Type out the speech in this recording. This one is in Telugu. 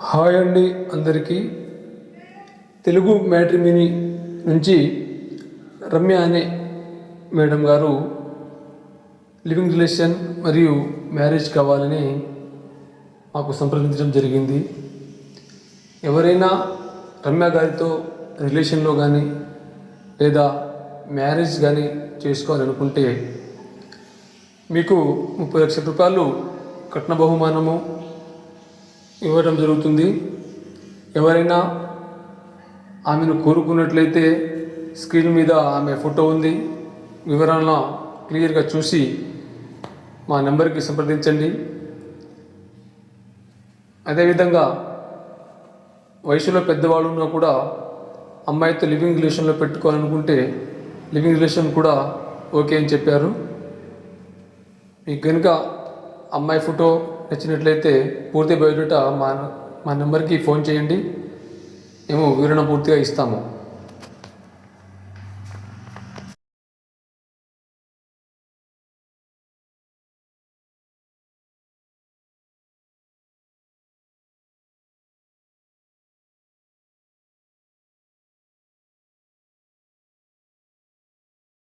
హాయ్ అండి అందరికీ. తెలుగు మ్యాట్రిమోనీ నుంచి రమ్య అనే మేడం గారు లివింగ్ రిలేషన్ మరియు మ్యారేజ్ కావాలని మాకు సంప్రదించడం జరిగింది. ఎవరైనా రమ్య గారితో రిలేషన్లో కానీ లేదా మ్యారేజ్ కానీ చేసుకోవాలనుకుంటే మీకు 30 లక్షల రూపాయలు కట్న బహుమానము ఇవ్వడం జరుగుతుంది. ఎవరైనా ఆమెను కోరుకున్నట్లయితే స్క్రీన్ మీద ఆమె ఫోటో ఉంది, వివరాలను క్లియర్గా చూసి మా నెంబర్కి సంప్రదించండి. అదేవిధంగా వయసులో పెద్దవాళ్ళు ఉన్నా కూడా అమ్మాయితో లివింగ్ రిలేషన్లో పెట్టుకోవాలనుకుంటే లివింగ్ రిలేషన్ కూడా ఓకే అని చెప్పారు. మీకు కనుక అమ్మాయి ఫోటో నచ్చినట్లయితే పూర్తి బయోడేటా మా నెంబర్కి ఫోన్ చేయండి, మేము వివరణ పూర్తిగా ఇస్తాము.